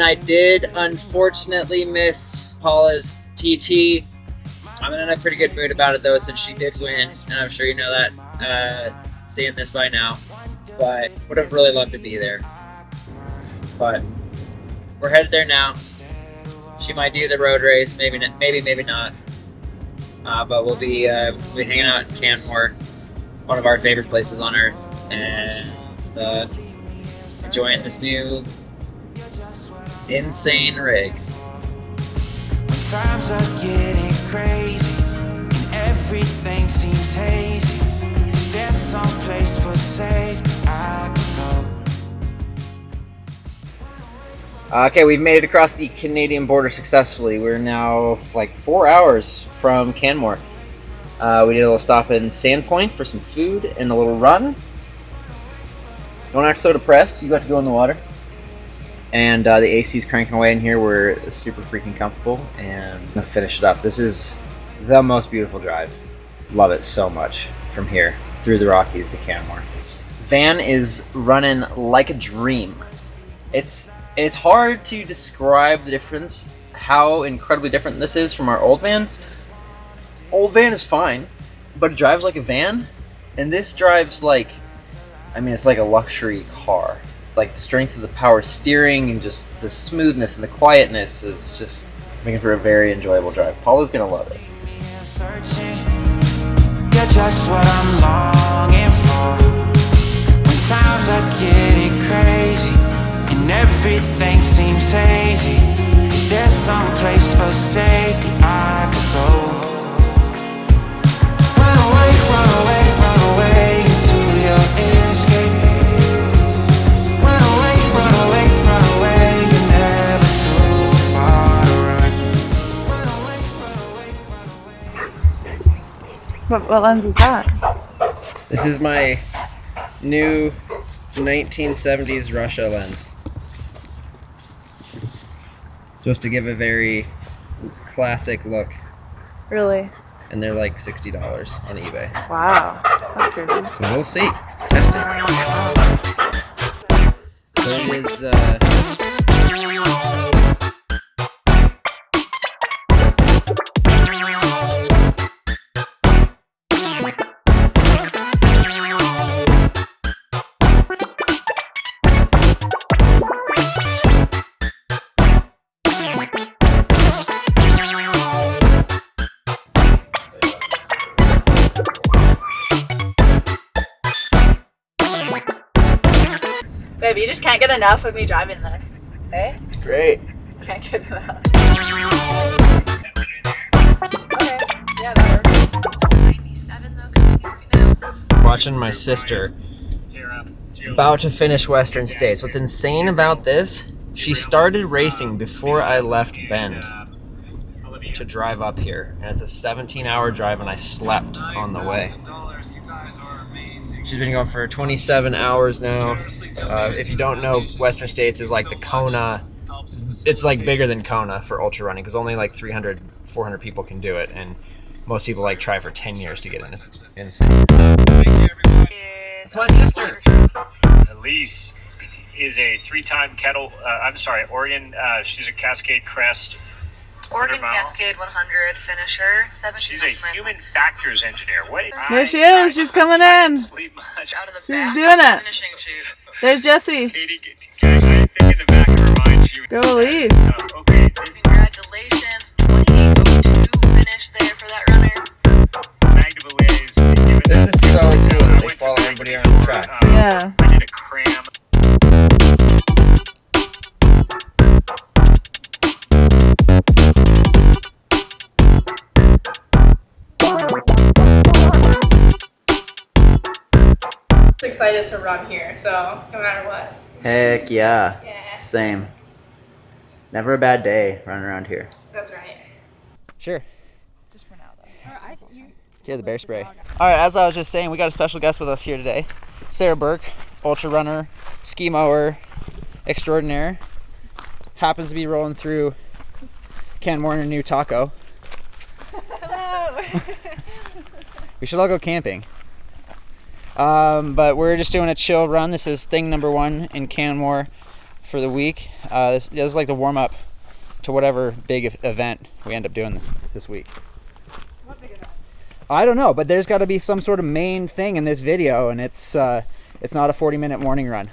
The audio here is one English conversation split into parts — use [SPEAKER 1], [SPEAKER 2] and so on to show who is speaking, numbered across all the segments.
[SPEAKER 1] And I did unfortunately miss Paula's TT. I'm in a pretty good mood about it though, since she did win, and I'm sure you know that, seeing this by now. But would have really loved to be there. But we're headed there now. She might do the road race, maybe not. But we'll be hanging out in Canmore, one of our favorite places on earth, and enjoying this new insane rig.
[SPEAKER 2] Times are getting crazy and everything seems hazy. Is there some place for safety I can go?
[SPEAKER 1] Okay, we've made it across the Canadian border successfully. We're now like 4 hours from Canmore. We did a little stop in Sandpoint for some food and a little run. Don't act so depressed. You got to go in the water. And the AC's cranking away in here. We're super freaking comfortable, and I'm gonna finish it up. This is the most beautiful drive. Love it so much from here through the Rockies to Canmore. Van is running like a dream. It's hard to describe the difference, how incredibly different this is from our old van. Old van is fine, but it drives like a van, and this drives like, it's like a luxury car. Like the strength of the power steering and just the smoothness and the quietness is just making for a very enjoyable drive. Paula's gonna love it.
[SPEAKER 2] You're just what I'm longing for. When times are getting crazy and everything seems hazy, is there some place for safety I could go? Run away, run away, run away into your escape.
[SPEAKER 3] What lens is that?
[SPEAKER 1] This is my new 1970s Russia lens. It's supposed to give a very classic look.
[SPEAKER 3] Really?
[SPEAKER 1] And they're like $60 on eBay.
[SPEAKER 3] Wow, that's crazy.
[SPEAKER 1] So we'll see. Test it. So it is,
[SPEAKER 3] Babe, you just can't get enough of me driving this, eh?
[SPEAKER 1] great.
[SPEAKER 3] Can't get enough. Okay, yeah, that works. 97 though.
[SPEAKER 1] Watching my sister about to finish Western States. What's insane about this, she started racing before I left Bend to drive up here. And it's a 17-hour drive, and I slept on the way. She's been going for 27 hours now. If you don't know, Western States is like the Kona. It's like bigger than Kona for ultra running, because only like 300, 400 people can do it, and most people like try for 10 years to get in. It's insane. It's my sister.
[SPEAKER 4] Elise is a three-time Oregon. She's a Cascade Crest.
[SPEAKER 5] Oregon Cascade 100 finisher.
[SPEAKER 4] She's a human factors engineer.
[SPEAKER 3] There she is. She's coming in. She's doing it.
[SPEAKER 5] Finishing shoot.
[SPEAKER 3] There's Jessie.
[SPEAKER 4] Katie, I think in the back of her mind she
[SPEAKER 3] Go Elise.
[SPEAKER 4] Okay.
[SPEAKER 5] Congratulations. 28:02 finish there for that runner.
[SPEAKER 1] This is so cool. They follow everybody around the track.
[SPEAKER 3] Yeah.
[SPEAKER 4] I did a cram.
[SPEAKER 6] Excited to run here, so no matter what.
[SPEAKER 7] Heck yeah.
[SPEAKER 6] Yeah.
[SPEAKER 7] Same. Never a bad day running around here.
[SPEAKER 6] That's right.
[SPEAKER 1] Sure.
[SPEAKER 6] Just for now, though.
[SPEAKER 1] Here, the bear spray. All right, as I was just saying, we got a special guest with us here today. Sarah Burke, ultra runner, ski mower extraordinaire. Happens to be rolling through Canmore in a new taco.
[SPEAKER 6] Hello.
[SPEAKER 1] We should all go camping. But we're just doing a chill run. This is thing number 1 in Canmore
[SPEAKER 8] for the week. This is like the warm-up to whatever big event we end up doing this week.
[SPEAKER 3] What big event?
[SPEAKER 8] I don't know, but there's got to be some sort of main thing in this video, and it's not a 40-minute morning run.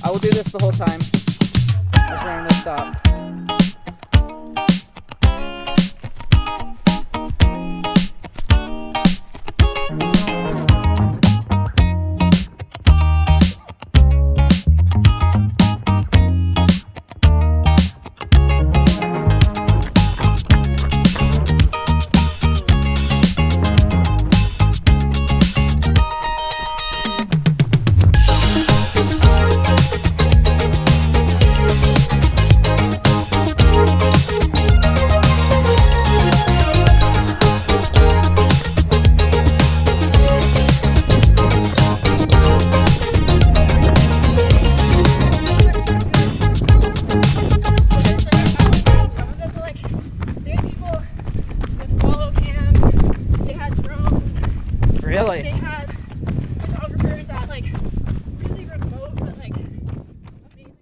[SPEAKER 8] I will do this the whole time. Just running this stop. Really?
[SPEAKER 6] They had photographers at like really remote but like amazing.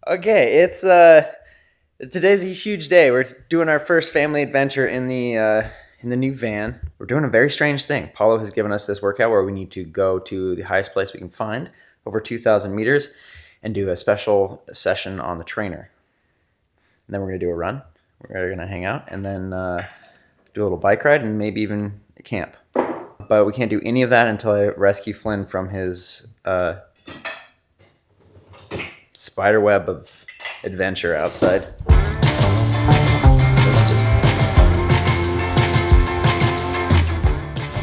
[SPEAKER 1] Okay, it's today's a huge day. We're doing our first family adventure in the new van. We're doing a very strange thing. Paula has given us this workout where we need to go to the highest place we can find, over 2,000 meters, and do a special session on the trainer. And then we're gonna do a run. We're gonna hang out and then do a little bike ride and maybe even a camp. But we can't do any of that until I rescue Flynn from his spider web of adventure outside.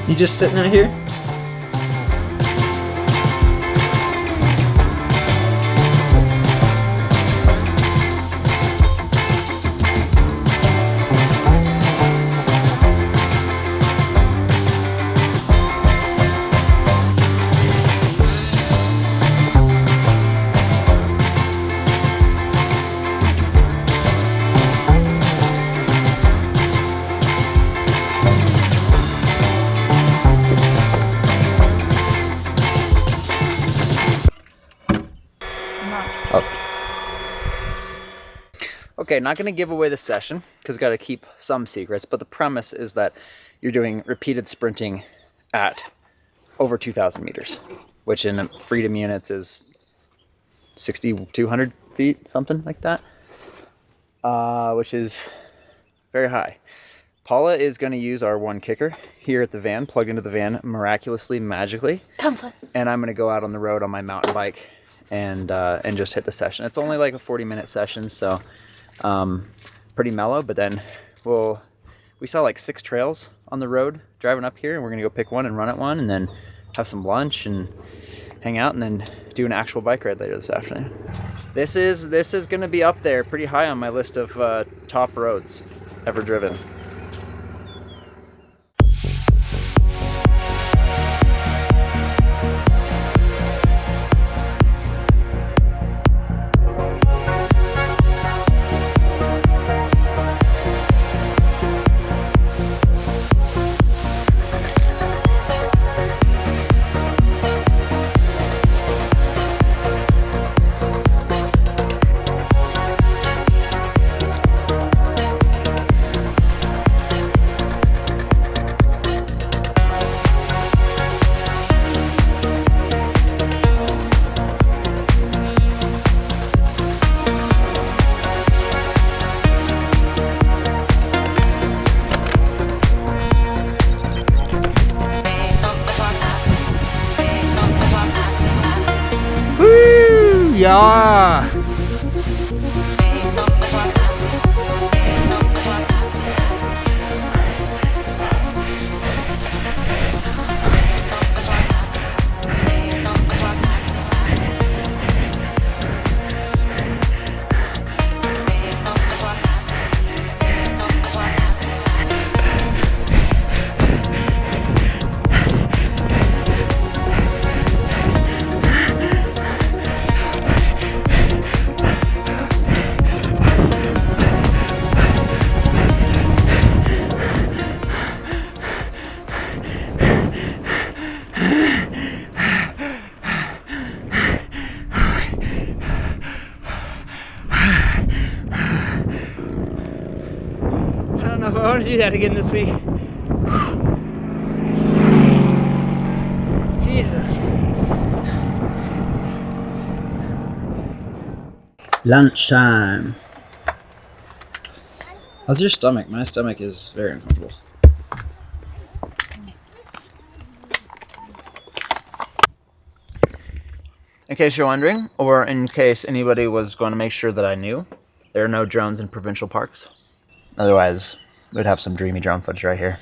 [SPEAKER 1] You just sitting out here? Okay, not going to give away the session because got to keep some secrets, but the premise is that you're doing repeated sprinting at over 2,000 meters, which in freedom units is 6,200 feet, something like that, which is very high. Paula is going to use our one kicker here at the van, plugged into the van miraculously, magically.
[SPEAKER 6] Come on.
[SPEAKER 1] And I'm going to go out on the road on my mountain bike and just hit the session. It's only like a 40-minute session, so pretty mellow, but then we saw like 6 trails on the road driving up here, and we're gonna go pick one and run at one and then have some lunch and hang out and then do an actual bike ride later this afternoon. This is gonna be up there pretty high on my list of top roads ever driven.
[SPEAKER 8] Yeah.
[SPEAKER 3] I want to do that again this week. Jesus.
[SPEAKER 8] Lunchtime.
[SPEAKER 1] How's your stomach? My stomach is very uncomfortable. In case you're wondering, or in case anybody was going to make sure that I knew, there are no drones in provincial parks. Otherwise, we'd have some dreamy drone footage right here.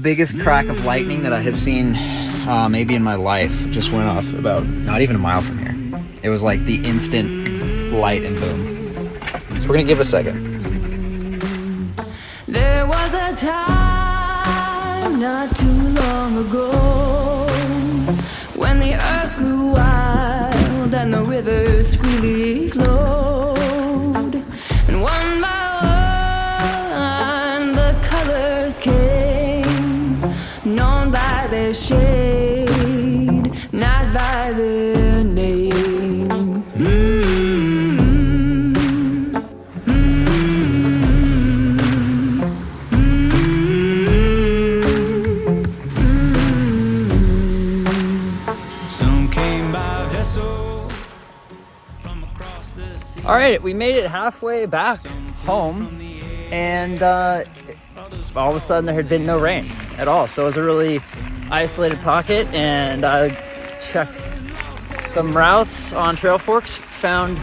[SPEAKER 1] Biggest crack of lightning that I have seen maybe in my life just went off about not even a mile from here. It was like the instant light and boom. So we're gonna give it a second.
[SPEAKER 2] There was a time not too long ago when the earth grew wild and the rivers freely flowed, and one by one the colors came, known by their shade, not by their name.
[SPEAKER 3] All right, we made it halfway back home, and all of a sudden there had been no rain at all. So it was a really isolated pocket, and I checked some routes on Trail Forks, found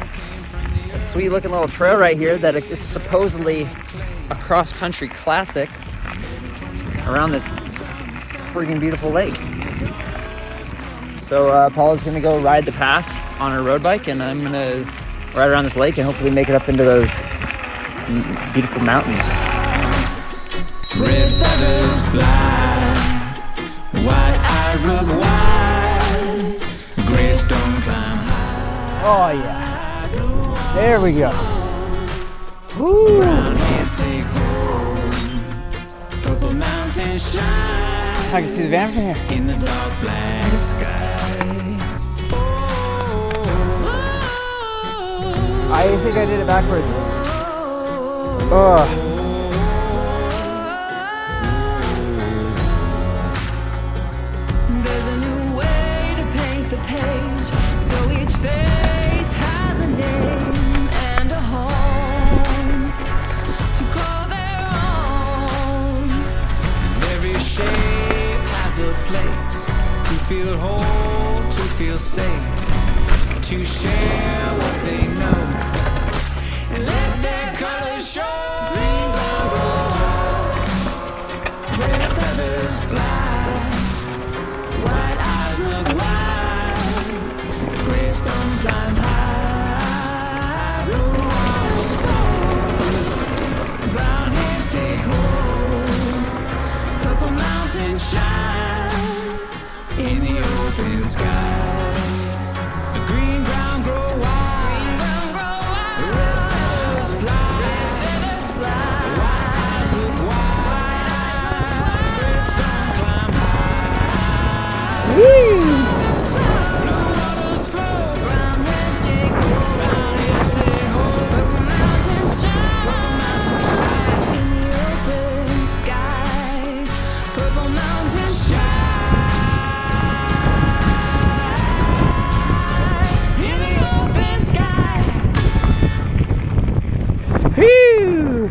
[SPEAKER 3] a sweet looking little trail right here that is supposedly a cross-country classic around this freaking beautiful lake. So Paula's gonna go ride the pass on her road bike, and I'm gonna ride around this lake and hopefully make it up into those beautiful mountains.
[SPEAKER 2] Red feathers fly, white eyes look wide, gray stone climb high.
[SPEAKER 3] Oh yeah, there we go. Woo.
[SPEAKER 2] Brown hands take hold, purple mountains shine.
[SPEAKER 3] I can see the van from here.
[SPEAKER 2] In the dark black sky.
[SPEAKER 3] I think I did it backwards. Oh.
[SPEAKER 2] There's a new way to paint the page, so each face has a name and a home to call their own. And every shape has a place to feel whole, to feel safe, to share what they know and let their colors show. Green, red feathers fly, white eyes look wide, gray stone climb high, blue waters flow, brown hands take hold, purple mountains shine in the open sky. Green ground grow wild, red feathers fly, white eyes look wide, gray stone climb high. Blue waters flow, brown hands take hold, purple mountains shine in the open sky, purple mountains shine.
[SPEAKER 3] Whew.